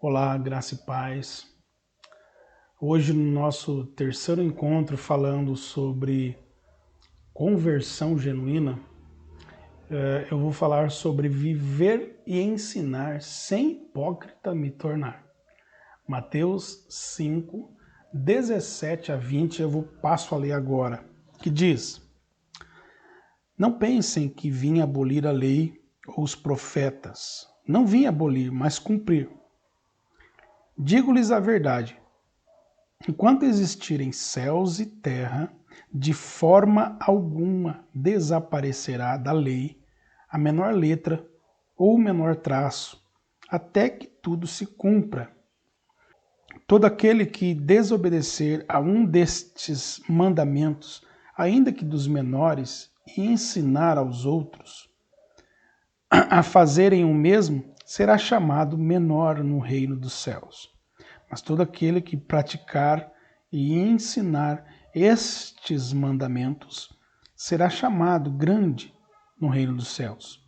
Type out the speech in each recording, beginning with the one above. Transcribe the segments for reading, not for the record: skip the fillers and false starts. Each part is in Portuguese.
Olá, graça e paz. Hoje, no nosso terceiro encontro, falando sobre conversão genuína, eu vou falar sobre viver e ensinar sem hipócrita me tornar. Mateus 5, 17 a 20, passo a ler agora, que diz: Não pensem que vim abolir a lei ou os profetas. Não vim abolir, mas cumprir. Digo-lhes a verdade. Enquanto existirem céus e terra, de forma alguma desaparecerá da lei a menor letra ou o menor traço, até que tudo se cumpra. Todo aquele que desobedecer a um destes mandamentos, ainda que dos menores, e ensinar aos outros a fazerem o mesmo, será chamado menor no reino dos céus. Mas todo aquele que praticar e ensinar estes mandamentos será chamado grande no reino dos céus.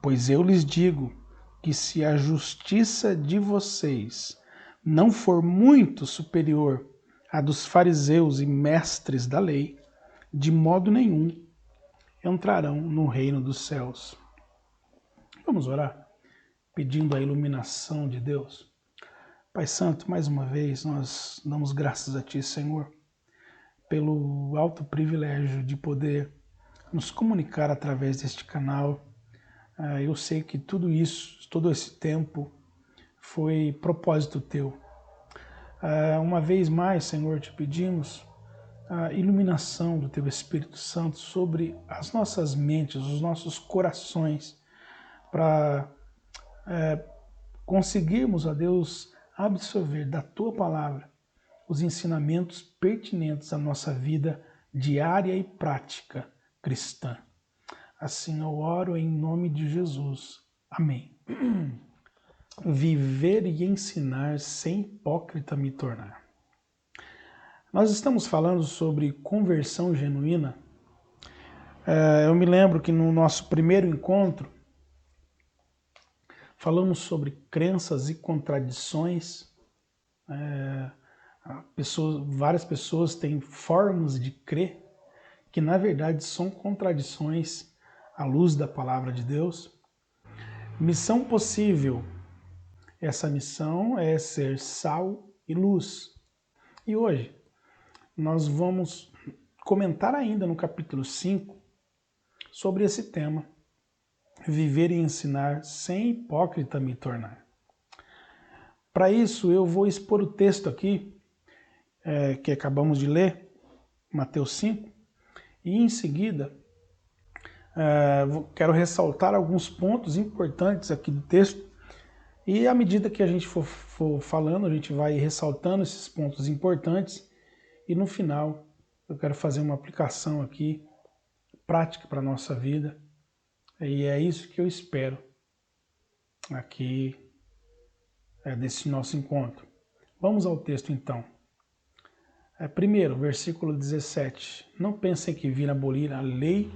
Pois eu lhes digo que se a justiça de vocês não for muito superior à dos fariseus e mestres da lei, de modo nenhum entrarão no reino dos céus. Vamos orar, pedindo a iluminação de Deus. Pai Santo, mais uma vez nós damos graças a Ti, Senhor, pelo alto privilégio de poder nos comunicar através deste canal. Eu sei que tudo isso, todo esse tempo, foi propósito Teu. Uma vez mais, Senhor, te pedimos a iluminação do Teu Espírito Santo sobre as nossas mentes, os nossos corações, para conseguirmos, ó Deus, absorver da Tua Palavra os ensinamentos pertinentes à nossa vida diária e prática cristã. Assim eu oro em nome de Jesus. Amém. Viver e ensinar sem hipócrita me tornar. Nós estamos falando sobre conversão genuína. Eu me lembro que no nosso primeiro encontro falamos sobre crenças e contradições. Várias pessoas têm formas de crer que na verdade são contradições à luz da palavra de Deus. Missão possível. Essa missão é ser sal e luz. E hoje nós vamos comentar ainda no capítulo 5 sobre esse tema. Viver e ensinar sem hipócrita me tornar. Para isso eu vou expor o texto aqui que acabamos de ler, Mateus 5, e em seguida quero ressaltar alguns pontos importantes aqui do texto, e à medida que a gente for falando, a gente vai ressaltando esses pontos importantes, e no final eu quero fazer uma aplicação aqui, prática para a nossa vida, e é isso que eu espero aqui desse nosso encontro. Vamos ao texto então. Primeiro, versículo 17. Não pensem que vim abolir a lei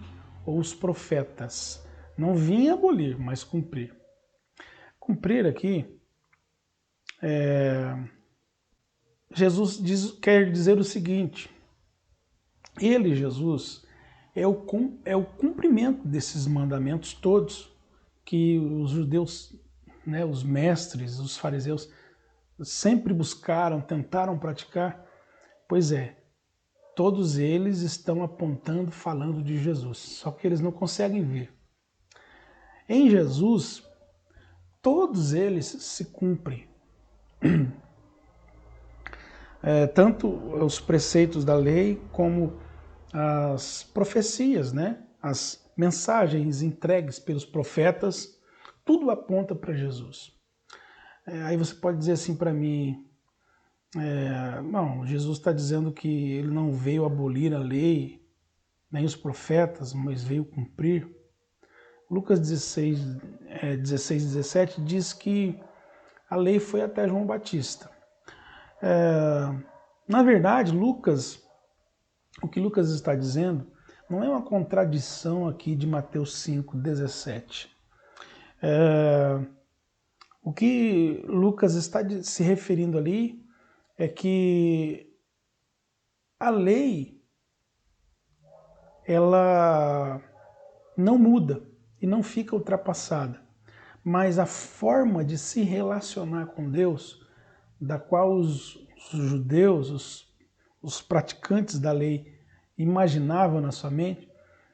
ou os profetas. Não vim abolir, mas cumprir. Cumprir aqui, Jesus quer dizer o seguinte. Ele, Jesus, é o cumprimento desses mandamentos todos que os judeus, os mestres, os fariseus, sempre buscaram, tentaram praticar. Pois é, todos eles estão apontando, falando de Jesus, só que eles não conseguem ver. Em Jesus, todos eles se cumprem. Tanto os preceitos da lei como as profecias, as mensagens entregues pelos profetas, tudo aponta para Jesus. Aí você pode dizer assim para mim, não, Jesus está dizendo que ele não veio abolir a lei, nem os profetas, mas veio cumprir. Lucas 16, 17 diz que a lei foi até João Batista. Na verdade, o que Lucas está dizendo não é uma contradição aqui de Mateus 5, 17. O que Lucas está se referindo ali é que a lei, ela não muda e não fica ultrapassada, mas a forma de se relacionar com Deus, da qual os judeus, os praticantes da lei imaginavam na sua mente,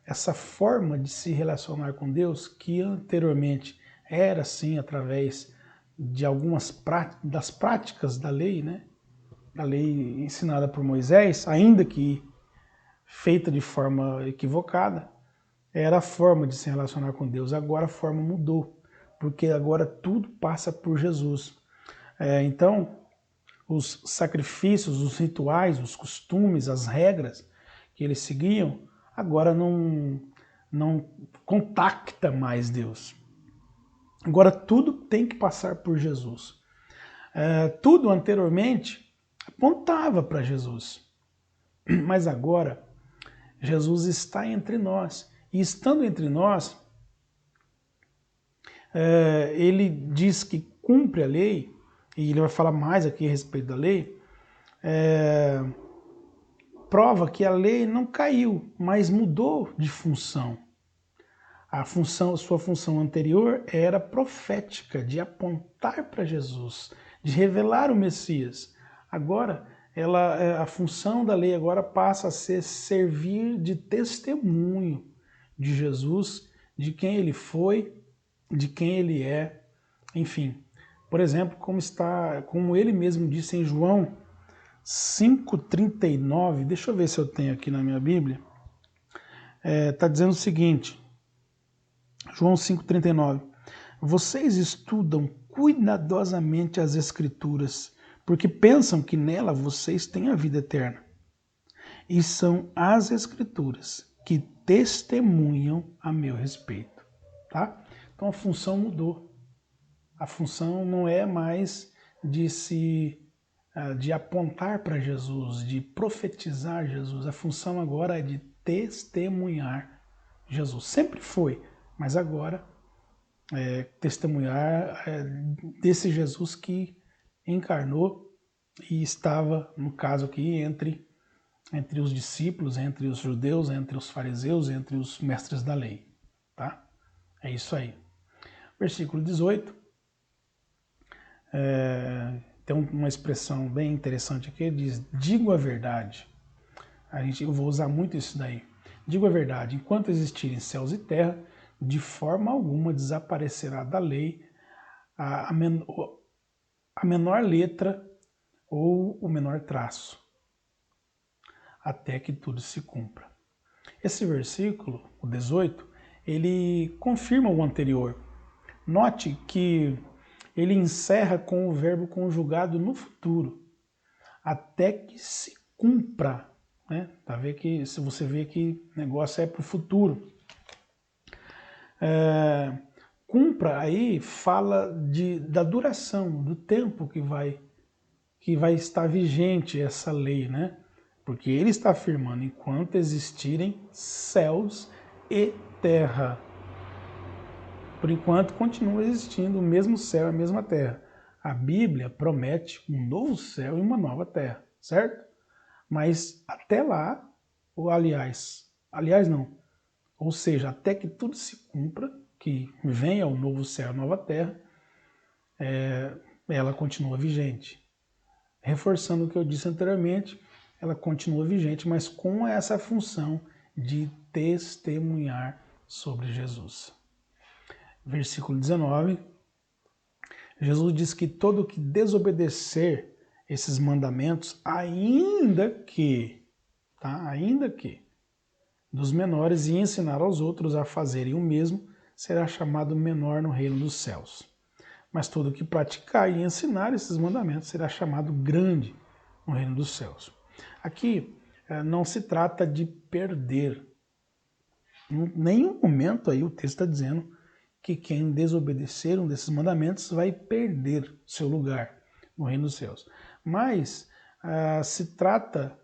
essa forma de se relacionar com Deus, que anteriormente era assim através de algumas das práticas da lei, né? Da lei ensinada por Moisés, ainda que feita de forma equivocada, era a forma de se relacionar com Deus. Agora a forma mudou, porque agora tudo passa por Jesus. Então, os sacrifícios, os rituais, os costumes, as regras que eles seguiam, agora não contacta mais Deus. Agora tudo tem que passar por Jesus. Tudo anteriormente apontava para Jesus, mas agora Jesus está entre nós. E estando entre nós, ele diz que cumpre a lei, e ele vai falar mais aqui a respeito da lei, prova que a lei não caiu, mas mudou de função. Sua função anterior era profética, de apontar para Jesus, de revelar o Messias. Agora, a função da lei agora passa a ser servir de testemunho de Jesus, de quem ele foi, de quem ele é, enfim. Por exemplo, como ele mesmo disse em João 5,39, deixa eu ver se eu tenho aqui na minha Bíblia, está dizendo o seguinte, João 5,39, vocês estudam cuidadosamente as Escrituras, porque pensam que nela vocês têm a vida eterna. E são as Escrituras que testemunham a meu respeito. Tá? Então a função mudou. A função não é mais de apontar para Jesus, de profetizar Jesus. A função agora é de testemunhar Jesus. Sempre foi, mas agora testemunhar desse Jesus que encarnou e estava, no caso aqui, entre os discípulos, entre os judeus, entre os fariseus, entre os mestres da lei. Tá? É isso aí. Versículo 18. Tem uma expressão bem interessante aqui, ele diz, digo a verdade. Eu vou usar muito isso daí. Digo a verdade, enquanto existirem céus e terra, de forma alguma desaparecerá da lei a menor letra ou o menor traço, até que tudo se cumpra. Esse versículo, o 18, ele confirma o anterior. Note que ele encerra com o verbo conjugado no futuro, até que se cumpra. Né? Tá vendo que, se você vê que o negócio é para o futuro. Cumpra aí fala da duração, do tempo que vai estar vigente essa lei, né? Porque ele está afirmando, enquanto existirem céus e terra. Por enquanto continua existindo o mesmo céu e a mesma terra. A Bíblia promete um novo céu e uma nova terra, certo? Mas até lá, ou aliás não, ou seja, até que tudo se cumpra, que venha o novo céu e a nova terra, ela continua vigente. Reforçando o que eu disse anteriormente, ela continua vigente, mas com essa função de testemunhar sobre Jesus. Versículo 19, Jesus diz que todo que desobedecer esses mandamentos, ainda que dos menores, e ensinar aos outros a fazerem o mesmo, será chamado menor no reino dos céus. Mas todo que praticar e ensinar esses mandamentos será chamado grande no reino dos céus. Aqui não se trata de perder. Em nenhum momento aí o texto está dizendo que quem desobedecer um desses mandamentos vai perder seu lugar no reino dos céus. Mas se trata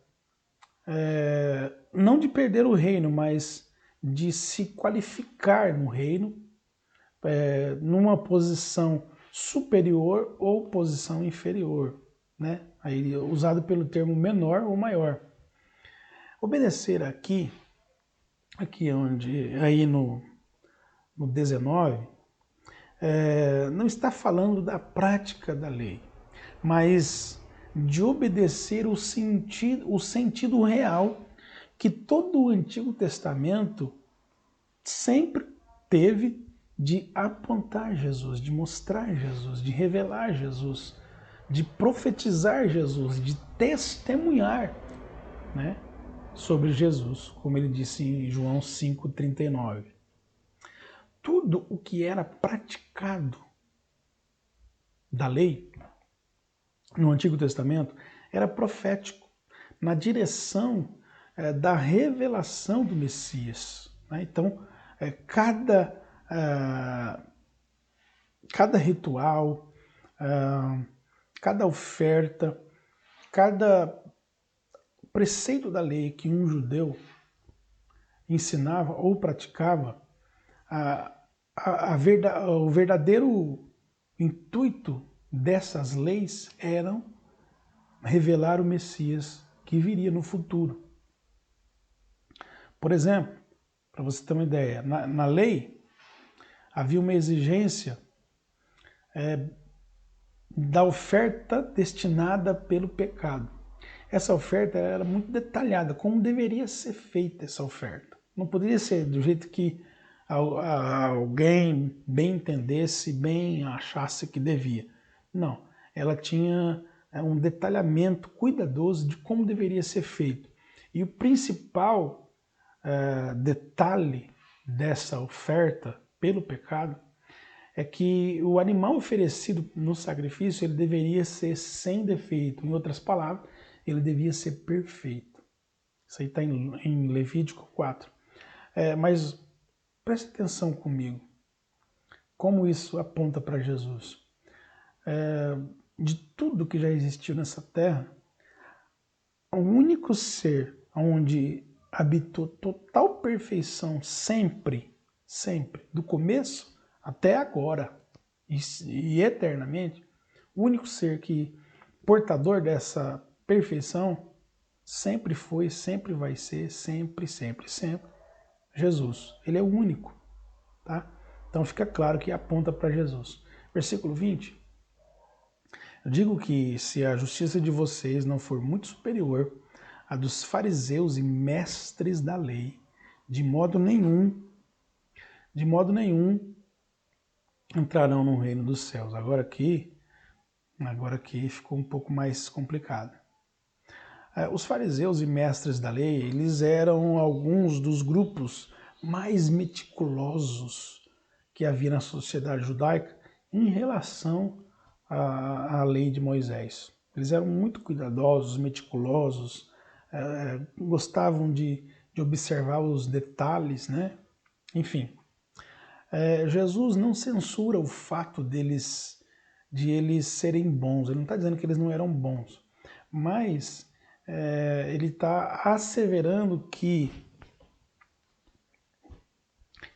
não de perder o reino, mas de se qualificar no reino, numa posição superior ou posição inferior, né? Aí usado pelo termo menor ou maior. Obedecer aqui onde, aí no 19, não está falando da prática da lei, mas de obedecer o sentido real que todo o Antigo Testamento sempre teve de apontar Jesus, de mostrar Jesus, de revelar Jesus, de profetizar Jesus, de testemunhar, né, sobre Jesus, como ele disse em João 5,39. Tudo o que era praticado da lei no Antigo Testamento era profético, na direção da revelação do Messias, né? Então, cada ritual, cada oferta, cada preceito da lei que um judeu ensinava ou praticava, o verdadeiro intuito dessas leis era revelar o Messias que viria no futuro. Por exemplo, para você ter uma ideia, na lei havia uma exigência da oferta destinada pelo pecado. Essa oferta era muito detalhada, como deveria ser feita essa oferta. Não poderia ser do jeito que alguém bem entendesse, bem achasse que devia. Não, ela tinha um detalhamento cuidadoso de como deveria ser feito. E o principal detalhe dessa oferta pelo pecado é que o animal oferecido no sacrifício ele deveria ser sem defeito. Em outras palavras, ele devia ser perfeito. Isso aí está em Levítico 4. Mas preste atenção comigo. Como isso aponta para Jesus? De tudo que já existiu nessa terra, o único ser onde habitou total perfeição sempre, do começo até agora e eternamente, o único ser que portador dessa perfeição sempre foi, sempre vai ser, sempre, Jesus. Ele é o único, tá? Então fica claro que aponta para Jesus. Versículo 20. Eu digo que se a justiça de vocês não for muito superior à dos fariseus e mestres da lei, de modo nenhum entrarão no reino dos céus. Agora aqui ficou um pouco mais complicado. Os fariseus e mestres da lei, eles eram alguns dos grupos mais meticulosos que havia na sociedade judaica em relação à lei de Moisés. Eles eram muito cuidadosos, meticulosos, gostavam de observar os detalhes, né? Enfim, Jesus não censura o fato de eles serem bons. Ele não está dizendo que eles não eram bons, mas ele está asseverando que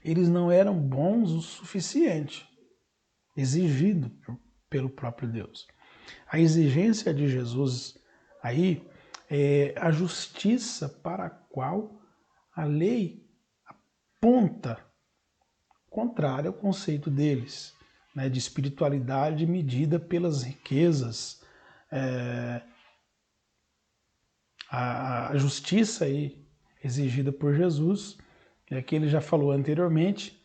eles não eram bons o suficiente, exigido pelo próprio Deus. A exigência de Jesus aí é a justiça para a qual a lei aponta, contrária ao conceito deles, né, de espiritualidade medida pelas riquezas. A justiça aí exigida por Jesus, é que ele já falou anteriormente,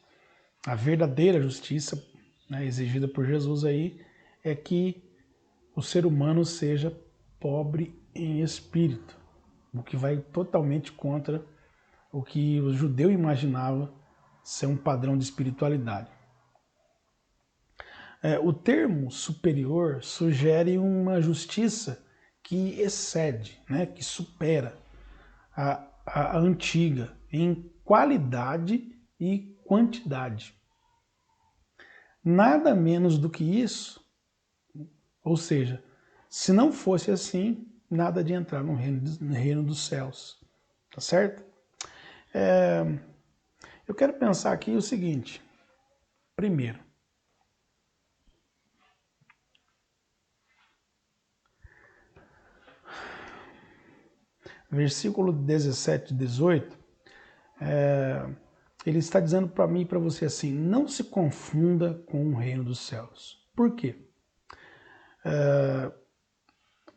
a verdadeira justiça, né, exigida por Jesus aí, é que o ser humano seja pobre em espírito, o que vai totalmente contra o que o judeu imaginava ser um padrão de espiritualidade. O termo superior sugere uma justiça que excede, né, que supera a antiga em qualidade e quantidade. Nada menos do que isso, ou seja, se não fosse assim, nada de entrar no reino dos céus, tá certo? Eu quero pensar aqui o seguinte, primeiro, versículo 17 e 18, ele está dizendo para mim e para você assim: não se confunda com o reino dos céus. Por quê?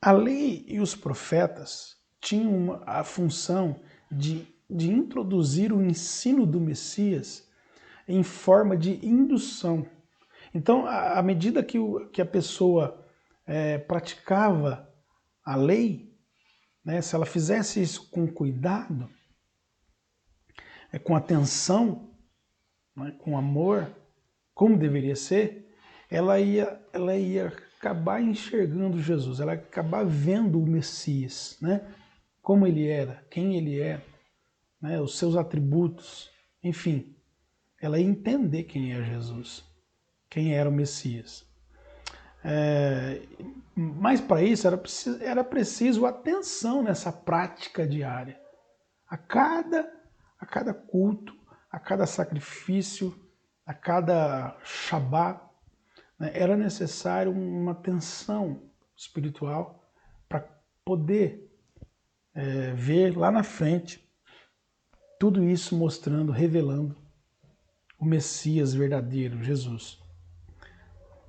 A lei e os profetas tinham a função de introduzir o ensino do Messias em forma de indução. Então, à medida que a pessoa praticava a lei, né, se ela fizesse isso com cuidado, com atenção, né, com amor, como deveria ser, ela ia acabar enxergando Jesus, ela ia acabar vendo o Messias, né, como ele era, quem ele é, né, os seus atributos, enfim, ela ia entender quem é Jesus, quem era o Messias. Mas para isso era preciso atenção nessa prática diária. A cada culto, a cada sacrifício, a cada Shabat, né, era necessário uma atenção espiritual para poder ver lá na frente tudo isso mostrando, revelando o Messias verdadeiro, Jesus.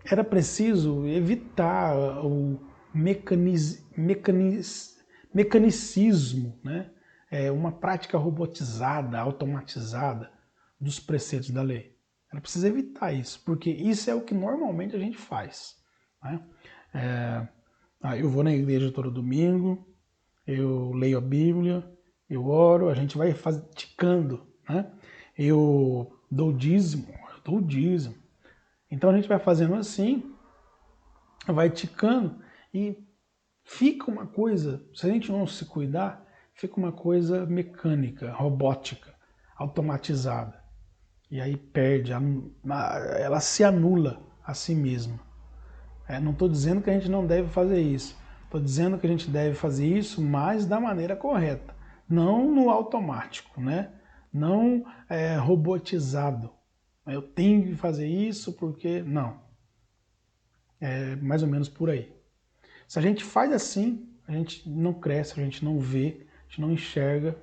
Era preciso evitar o mecanicismo, né? Uma prática robotizada, automatizada dos preceitos da lei. Era preciso evitar isso, porque isso é o que normalmente a gente faz, né? Eu vou na igreja todo domingo, eu leio a Bíblia, eu oro, a gente vai ticando, né? Eu dou dízimo. Então a gente vai fazendo assim, vai ticando e fica uma coisa, se a gente não se cuidar, fica uma coisa mecânica, robótica, automatizada. E aí perde, ela se anula a si mesma. Não estou dizendo que a gente não deve fazer isso. Estou dizendo que a gente deve fazer isso, mas da maneira correta. Não no automático, né? Não robotizado. Eu tenho que fazer isso porque... Não. É mais ou menos por aí. Se a gente faz assim, a gente não cresce, a gente não vê, a gente não enxerga,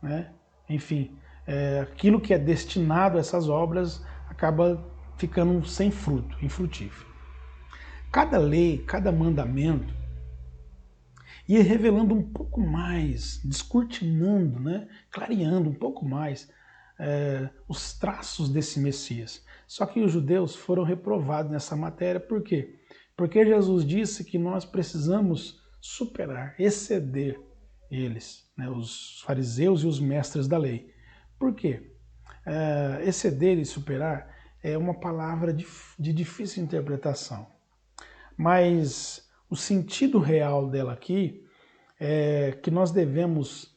né? Enfim, aquilo que é destinado a essas obras acaba ficando sem fruto, infrutífero. Cada lei, cada mandamento ia revelando um pouco mais, descortinando, né? Clareando um pouco mais os traços desse Messias. Só que os judeus foram reprovados nessa matéria, por quê? Porque Jesus disse que nós precisamos superar, exceder eles, né? Os fariseus e os mestres da lei. Por quê? Exceder e superar é uma palavra de difícil interpretação. Mas o sentido real dela aqui é que nós devemos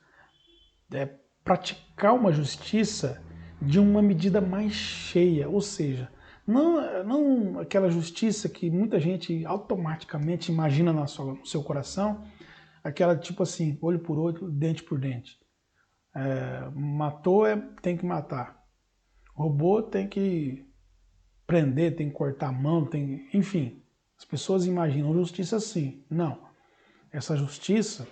praticar uma justiça de uma medida mais cheia, ou seja, não aquela justiça que muita gente automaticamente imagina no seu coração, aquela tipo assim, olho por olho, dente por dente. Matou, tem que matar. Roubou, tem que prender, tem que cortar a mão, enfim. As pessoas imaginam justiça assim. Não. Essa justiça,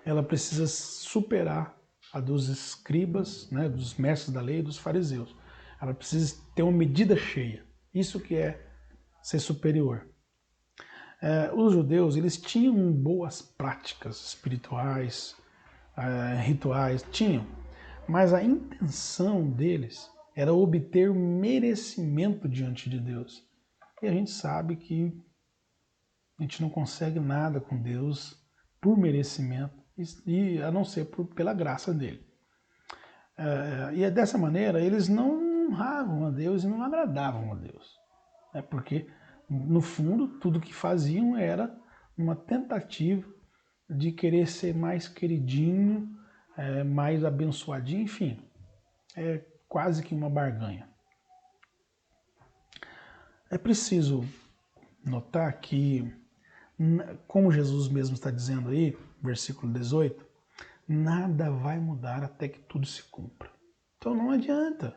ela precisa superar a dos escribas, né, dos mestres da lei e dos fariseus. Ela precisa ter uma medida cheia. Isso que é ser superior. Os judeus, eles tinham boas práticas espirituais, rituais, tinham. Mas a intenção deles era obter merecimento diante de Deus. E a gente sabe que a gente não consegue nada com Deus por merecimento, a não ser pela graça dele. E dessa maneira, eles não honravam a Deus e não agradavam a Deus. Porque, no fundo, tudo que faziam era uma tentativa de querer ser mais queridinho, mais abençoadinho, enfim. É quase que uma barganha. É preciso notar que, como Jesus mesmo está dizendo aí, versículo 18, nada vai mudar até que tudo se cumpra. Então não adianta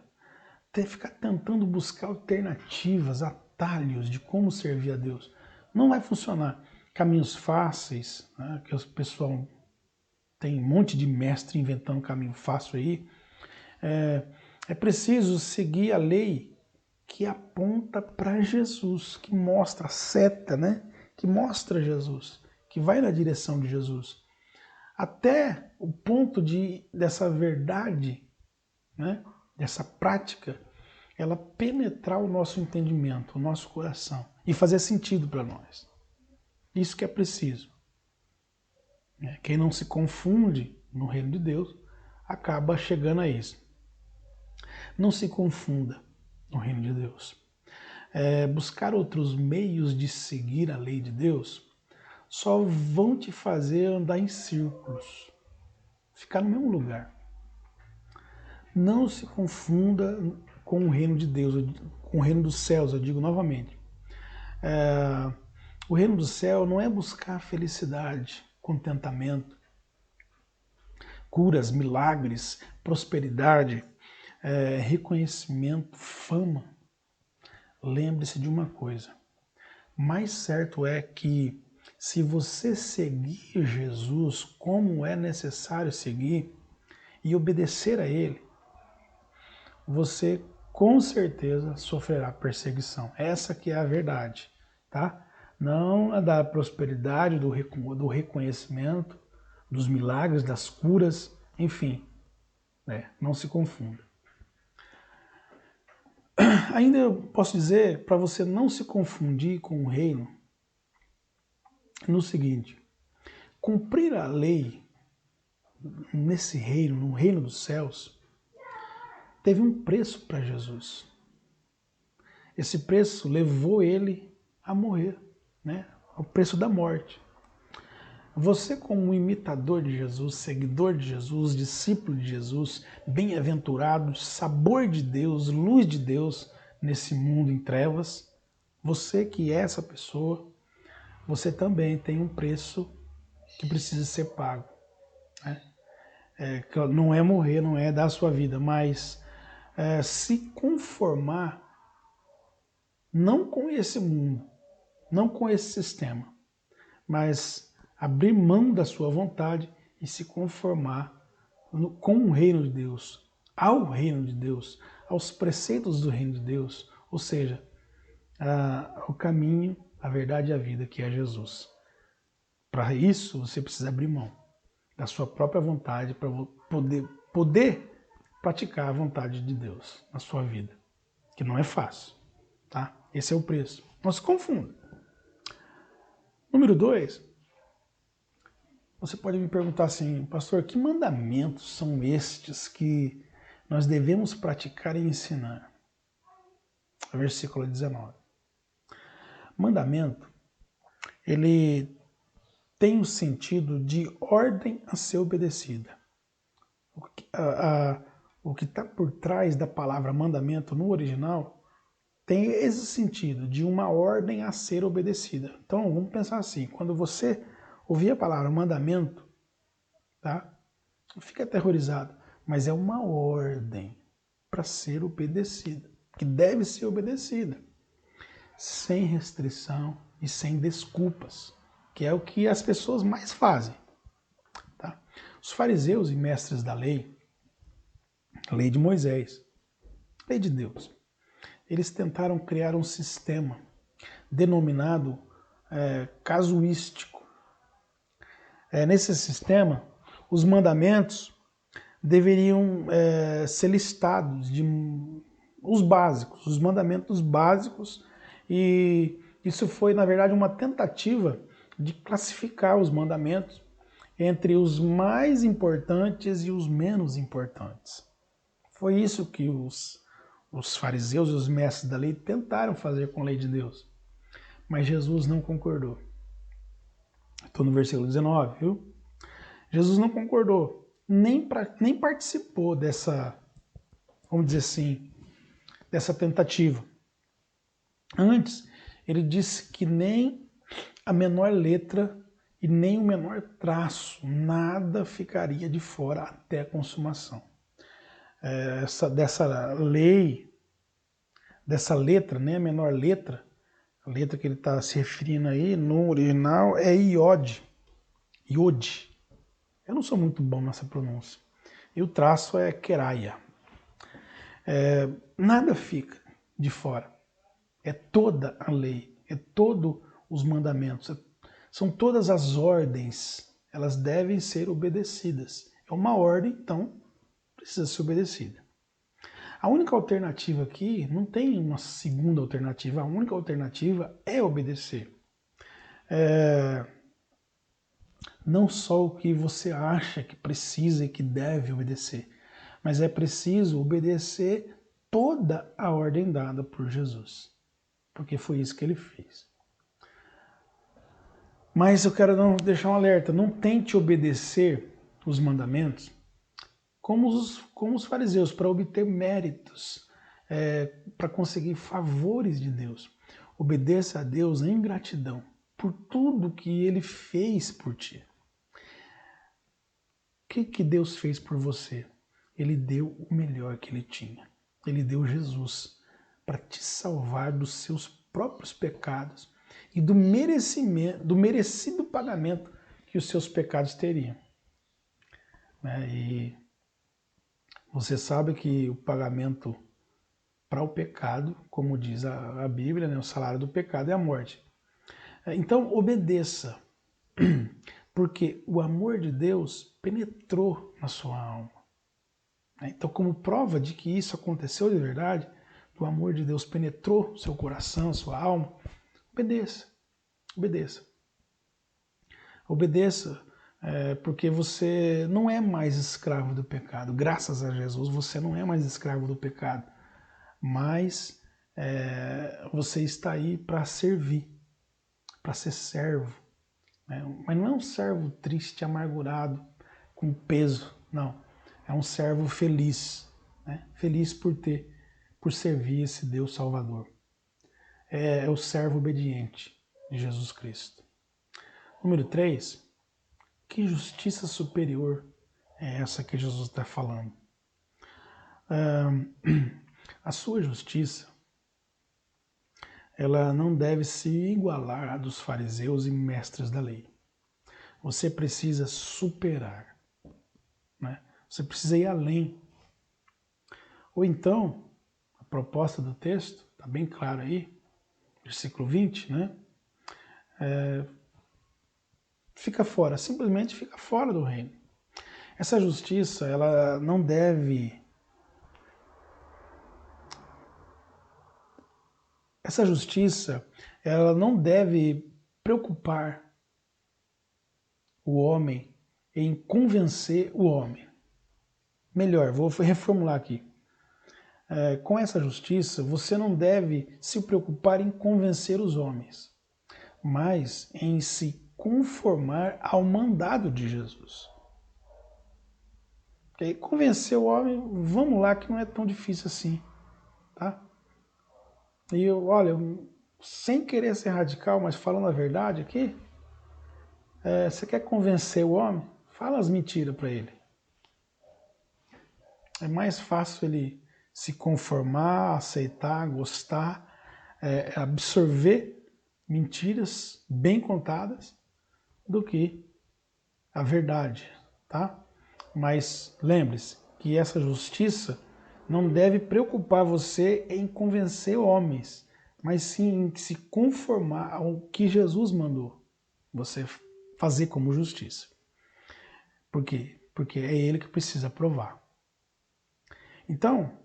ficar tentando buscar alternativas, atalhos de como servir a Deus. Não vai funcionar. caminhos fáceis, né, que o pessoal tem um monte de mestre inventando caminho fácil aí. É preciso seguir a lei que aponta para Jesus, que mostra a seta, né? Que mostra Jesus, que vai na direção de Jesus. Até o ponto dessa verdade, né? Dessa prática, ela penetrar o nosso entendimento, o nosso coração e fazer sentido para nós. Isso que é preciso. Quem não se confunde no reino de Deus acaba chegando a isso. Não se confunda no reino de Deus. Buscar outros meios de seguir a lei de Deus só vão te fazer andar em círculos, ficar no mesmo lugar. Não se confunda com o reino de Deus, com o reino dos céus, eu digo novamente. O reino do céu não é buscar felicidade, contentamento, curas, milagres, prosperidade, reconhecimento, fama. Lembre-se de uma coisa, mais certo é que se você seguir Jesus como é necessário seguir e obedecer a Ele, você com certeza sofrerá perseguição. Essa que é a verdade, tá? Não a da prosperidade, do reconhecimento, dos milagres, das curas, enfim, não se confunda. Ainda eu posso dizer, para você não se confundir com o reino, no seguinte: cumprir a lei nesse reino, no reino dos céus, teve um preço para Jesus. Esse preço levou ele a morrer, né? O preço da morte. Você, como um imitador de Jesus, seguidor de Jesus, discípulo de Jesus, bem-aventurado, sabor de Deus, luz de Deus nesse mundo em trevas, você que é essa pessoa, você também tem um preço que precisa ser pago. Né? Não é morrer, não é dar a sua vida, mas se conformar não com esse mundo, não com esse sistema, mas abrir mão da sua vontade e se conformar com o reino de Deus, ao reino de Deus, aos preceitos do reino de Deus, ou seja, o caminho, a verdade e a vida, que é Jesus. Para isso, você precisa abrir mão da sua própria vontade para poder praticar a vontade de Deus na sua vida, que não é fácil, tá? Esse é o preço. Não se confunda. Número 2, você pode me perguntar assim, pastor, que mandamentos são estes que nós devemos praticar e ensinar? Versículo 19. Mandamento, ele tem o sentido de ordem a ser obedecida. O que está por trás da palavra mandamento no original tem esse sentido de uma ordem a ser obedecida. Então, vamos pensar assim, quando você ouvir a palavra mandamento, tá? Não fica aterrorizado, mas é uma ordem para ser obedecida, que deve ser obedecida, sem restrição e sem desculpas, que é o que as pessoas mais fazem. Tá? Os fariseus e mestres da lei, a lei de Moisés, a lei de Deus, eles tentaram criar um sistema denominado casuístico. Nesse sistema, os mandamentos deveriam ser listados, os básicos, os mandamentos básicos, e isso foi, na verdade, uma tentativa de classificar os mandamentos entre os mais importantes e os menos importantes. Foi isso que os fariseus e os mestres da lei tentaram fazer com a lei de Deus. Mas Jesus não concordou. Estou no versículo 19, viu? Jesus não concordou, nem participou dessa, vamos dizer assim, dessa tentativa. Antes, ele disse que nem a menor letra e nem o menor traço, nada ficaria de fora até a consumação. Dessa lei, dessa letra, nem a menor letra, A letra que ele está se referindo aí, no original, é iod. Iod. Eu não sou muito bom nessa pronúncia. E o traço é queraia. Nada fica de fora. É toda a lei, é todos os mandamentos, são todas as ordens, elas devem ser obedecidas. É uma ordem, então precisa ser obedecida. A única alternativa aqui, não tem uma segunda alternativa, a única alternativa é obedecer. Não só o que você acha que precisa e que deve obedecer, mas é preciso obedecer toda a ordem dada por Jesus, porque foi isso que ele fez. Mas eu quero deixar um alerta, não tente obedecer os mandamentos como os fariseus, para obter méritos, para conseguir favores de Deus. Obedeça a Deus em gratidão por tudo que Ele fez por ti. O que Deus fez por você? Ele deu o melhor que Ele tinha. Ele deu Jesus para te salvar dos seus próprios pecados e do merecido pagamento que os seus pecados teriam. E você sabe que o pagamento para o pecado, como diz a Bíblia, o salário do pecado é a morte. Então, obedeça, porque o amor de Deus penetrou na sua alma. Então, como prova de que isso aconteceu de verdade, o amor de Deus penetrou seu coração, sua alma, obedeça. Obedeça. Obedeça, porque você não é mais escravo do pecado. Graças a Jesus, você não é mais escravo do pecado. Mas você está aí para servir, para ser servo. Mas não é um servo triste, amargurado, com peso. Não. É um servo feliz. Feliz por servir esse Deus Salvador. É o servo obediente de Jesus Cristo. Número 3. Que justiça superior é essa que Jesus está falando? A sua justiça, ela não deve se igualar à dos fariseus e mestres da lei. Você precisa superar, Você precisa ir além. Ou então, a proposta do texto, está bem claro aí, versículo 20, fica fora, simplesmente fica fora do reino. Essa justiça, ela não deve... Essa justiça, ela não deve preocupar o homem em convencer o homem. Melhor, vou reformular aqui. Com essa justiça, você não deve se preocupar em convencer os homens, mas em se conformar ao mandado de Jesus. Okay? Convencer o homem, vamos lá, que não é tão difícil assim. Tá? E olha, sem querer ser radical, mas falando a verdade aqui, você quer convencer o homem? Fala as mentiras para ele. É mais fácil ele se conformar, aceitar, gostar, absorver mentiras bem contadas do que a verdade, tá? Mas lembre-se que essa justiça não deve preocupar você em convencer homens, mas sim em se conformar ao que Jesus mandou você fazer como justiça. Por quê? Porque é ele que precisa provar. Então,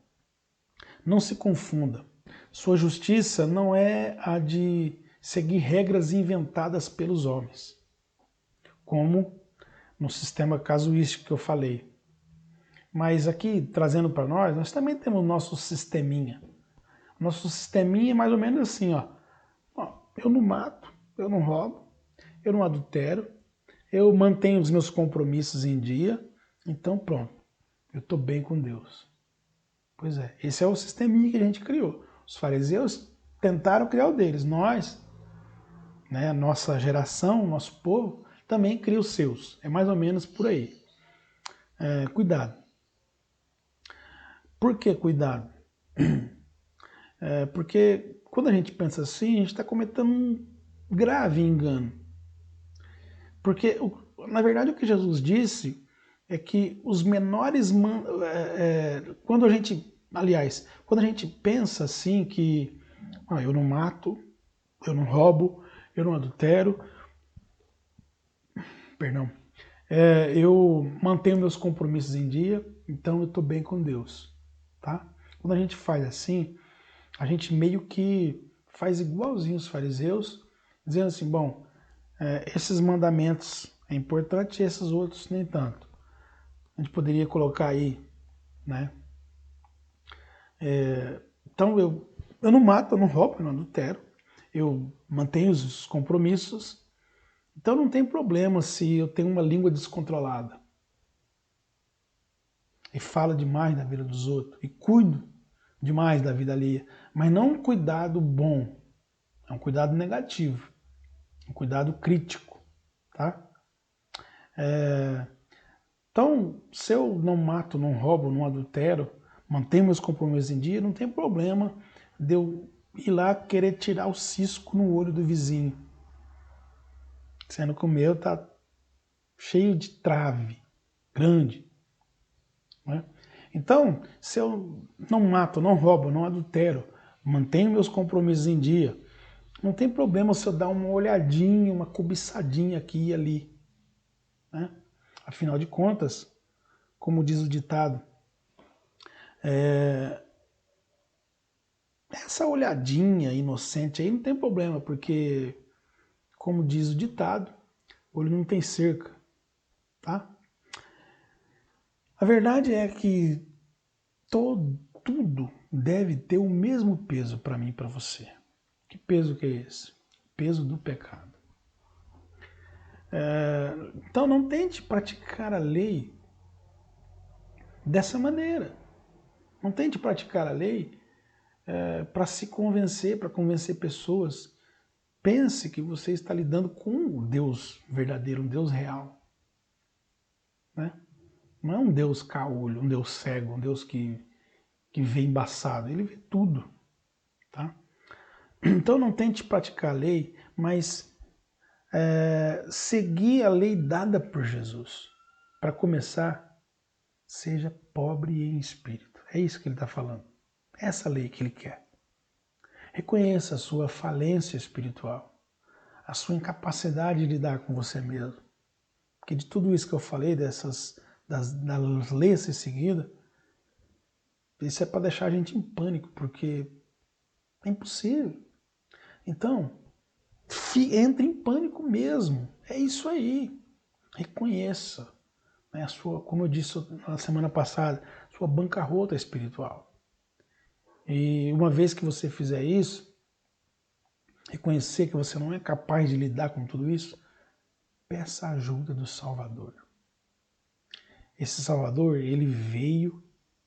não se confunda. Sua justiça não é a de seguir regras inventadas pelos homens, como no sistema casuístico que eu falei. Mas aqui, trazendo para nós também temos o nosso sisteminha. Nosso sisteminha é mais ou menos assim, ó. Eu não mato, eu não roubo, eu não adultero, eu mantenho os meus compromissos em dia, então pronto, eu estou bem com Deus. Pois é, esse é o sisteminha que a gente criou. Os fariseus tentaram criar o deles. Nós, a nossa geração, nosso povo, também cria os seus. É mais ou menos por aí. Cuidado. Por que cuidado? Porque quando a gente pensa assim, a gente está cometendo um grave engano. Porque, na verdade, o que Jesus disse é que os menores... quando a gente... Aliás, quando a gente pensa assim que eu não mato, eu não roubo, eu não adultero, perdão, eu mantenho meus compromissos em dia, então eu estou bem com Deus, tá? Quando a gente faz assim, a gente meio que faz igualzinho os fariseus, dizendo assim, bom, esses mandamentos é importante e esses outros nem tanto. A gente poderia colocar aí, né? Então eu não mato, eu não roubo, eu não adultero, eu mantenho os compromissos, então não tem problema se eu tenho uma língua descontrolada e falo demais da vida dos outros e cuido demais da vida alheia, mas não um cuidado bom, é um cuidado negativo, um cuidado crítico, tá? Então, se eu não mato, não roubo, não adultero, mantenho meus compromissos em dia, não tem problema de eu ir lá querer tirar o cisco no olho do vizinho, sendo que o meu tá cheio de trave, grande, né? Então, se eu não mato, não roubo, não adultero, mantenho meus compromissos em dia, não tem problema se eu dar uma olhadinha, uma cobiçadinha aqui e ali, né? Afinal de contas, como diz o ditado, essa olhadinha inocente aí não tem problema, porque, como diz o ditado, o olho não tem cerca, tá? A verdade é que tudo deve ter o mesmo peso para mim e para você. Que peso que é esse? Peso do pecado. Então não tente praticar a lei dessa maneira. Não tente praticar a lei para se convencer, para convencer pessoas. Pense que você está lidando com um Deus verdadeiro, um Deus real, né? Não é um Deus caolho, um Deus cego, um Deus que vê embaçado. Ele vê tudo, tá? Então não tente praticar a lei, mas seguir a lei dada por Jesus. Para começar, seja pobre em espírito. É isso que ele está falando. Essa lei que ele quer. Reconheça a sua falência espiritual, a sua incapacidade de lidar com você mesmo. Porque de tudo isso que eu falei, das leis a ser seguidas, isso é para deixar a gente em pânico, porque é impossível. Então, entre em pânico mesmo. É isso aí. Reconheça, né, a sua, como eu disse na semana passada, sua bancarrota espiritual. E uma vez que você fizer isso, reconhecer que você não é capaz de lidar com tudo isso, peça a ajuda do Salvador. Esse Salvador, ele veio,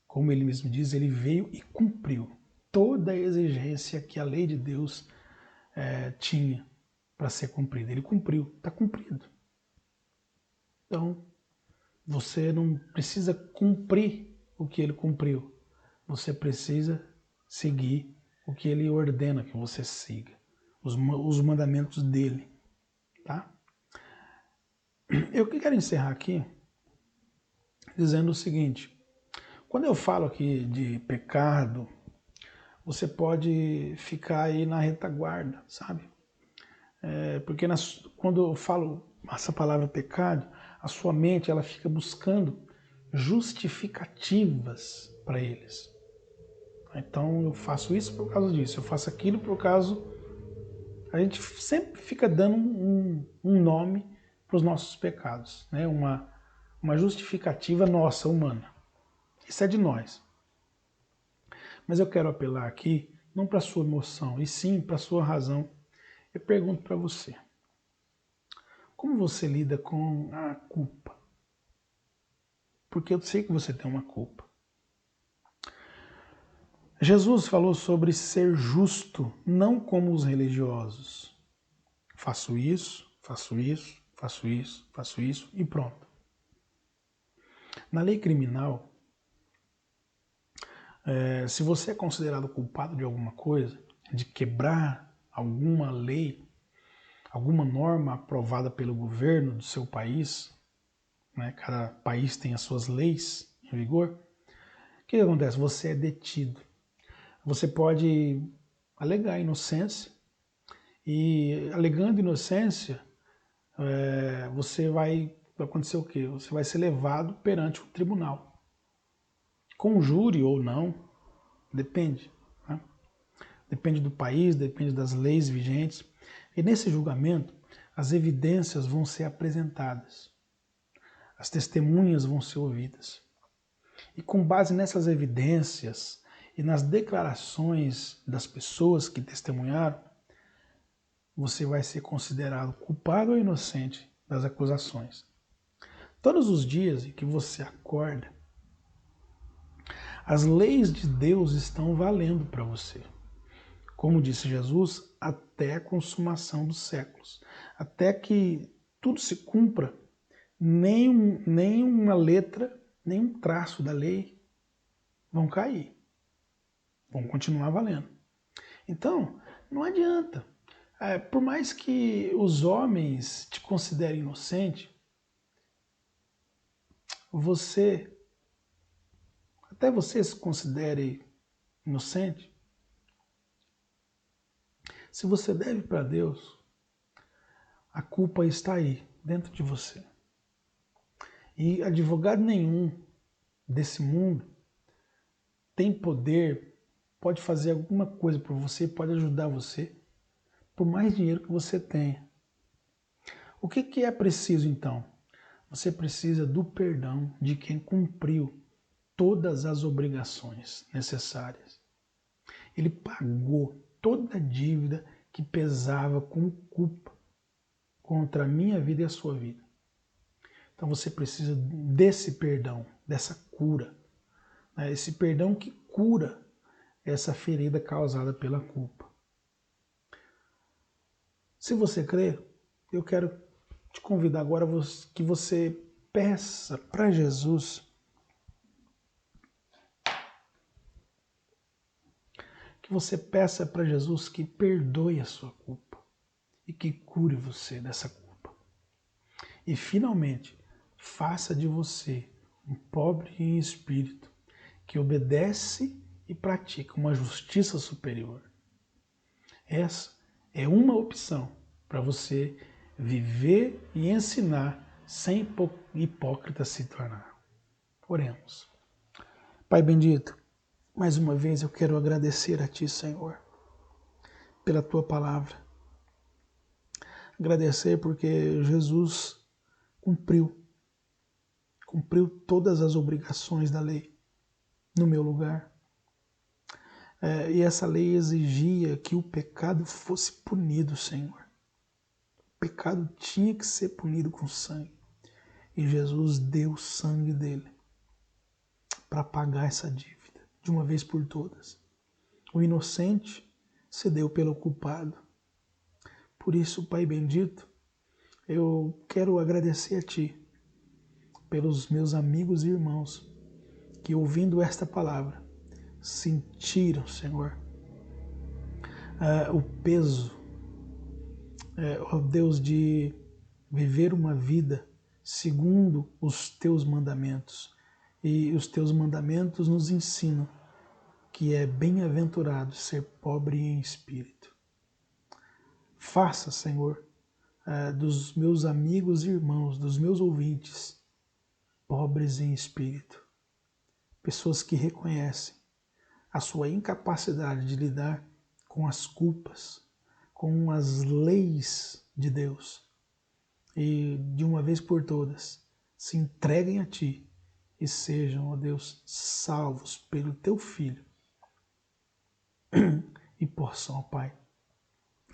como ele mesmo diz, ele veio e cumpriu toda a exigência que a lei de Deus tinha para ser cumprida. Ele cumpriu, está cumprido. Então, você não precisa cumprir o que ele cumpriu. Você precisa seguir o que ele ordena que você siga. Os mandamentos dele, tá? Eu quero encerrar aqui dizendo o seguinte. Quando eu falo aqui de pecado, você pode ficar aí na retaguarda, sabe? Porque quando eu falo essa palavra pecado, a sua mente ela fica buscando justificativas para eles. Então eu faço isso por causa disso, eu faço aquilo por causa... A gente sempre fica dando um nome para os nossos pecados, né? Uma justificativa nossa, humana. Isso é de nós. Mas eu quero apelar aqui, não para a sua emoção, e sim para a sua razão. Eu pergunto para você, como você lida com a culpa? Porque eu sei que você tem uma culpa. Jesus falou sobre ser justo, não como os religiosos. Faço isso, faço isso, faço isso, faço isso e pronto. Na lei criminal, se você é considerado culpado de alguma coisa, de quebrar alguma lei, alguma norma aprovada pelo governo do seu país, né? Cada país tem as suas leis em vigor. O que acontece? Você é detido. Você pode alegar inocência e, alegando inocência, vai acontecer o quê? Você vai ser levado perante o tribunal. Com júri ou não, depende. Né? Depende do país, depende das leis vigentes. E nesse julgamento, as evidências vão ser apresentadas. As testemunhas vão ser ouvidas. E com base nessas evidências e nas declarações das pessoas que testemunharam, você vai ser considerado culpado ou inocente das acusações. Todos os dias em que você acorda, as leis de Deus estão valendo para você. Como disse Jesus, até a consumação dos séculos. Até que tudo se cumpra, nem uma letra, nem um traço da lei vão cair. Vão continuar valendo. Então, não adianta. Por mais que os homens te considerem inocente, até você se considere inocente, se você deve para Deus, a culpa está aí, dentro de você. E advogado nenhum desse mundo tem poder, pode fazer alguma coisa por você, pode ajudar você, por mais dinheiro que você tenha. O que é preciso então? Você precisa do perdão de quem cumpriu todas as obrigações necessárias. Ele pagou toda a dívida que pesava com culpa contra a minha vida e a sua vida. Então você precisa desse perdão, dessa cura. Né? Esse perdão que cura essa ferida causada pela culpa. Se você crê, eu quero te convidar agora que você peça para Jesus que perdoe a sua culpa e que cure você dessa culpa. E finalmente, faça de você um pobre em espírito que obedece e pratica uma justiça superior. Essa é uma opção para você viver e ensinar sem hipócrita se tornar. Oremos. Pai bendito, mais uma vez eu quero agradecer a Ti, Senhor, pela Tua palavra. Agradecer porque Jesus cumpriu todas as obrigações da lei no meu lugar. E essa lei exigia que o pecado fosse punido, Senhor. O pecado tinha que ser punido com sangue. E Jesus deu o sangue dele para pagar essa dívida, de uma vez por todas. O inocente cedeu pelo culpado. Por isso, Pai bendito, eu quero agradecer a Ti pelos meus amigos e irmãos que, ouvindo esta palavra, sentiram, Senhor, o peso, ó Deus, de viver uma vida segundo os Teus mandamentos. E os Teus mandamentos nos ensinam que é bem-aventurado ser pobre em espírito. Faça, Senhor, dos meus amigos e irmãos, dos meus ouvintes, pobres em espírito. Pessoas que reconhecem a sua incapacidade de lidar com as culpas, com as leis de Deus. E, de uma vez por todas, se entreguem a Ti e sejam, ó Deus, salvos pelo Teu Filho. E possam, ó Pai,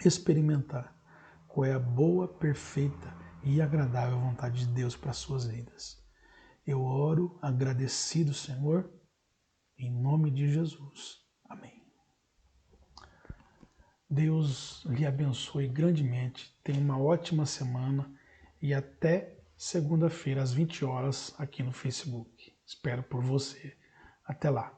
experimentar qual é a boa, perfeita e agradável vontade de Deus para as suas vidas. Eu oro agradecido, Senhor, em nome de Jesus. Amém. Deus lhe abençoe grandemente. Tenha uma ótima semana e até segunda-feira às 20 horas aqui no Facebook. Espero por você. Até lá.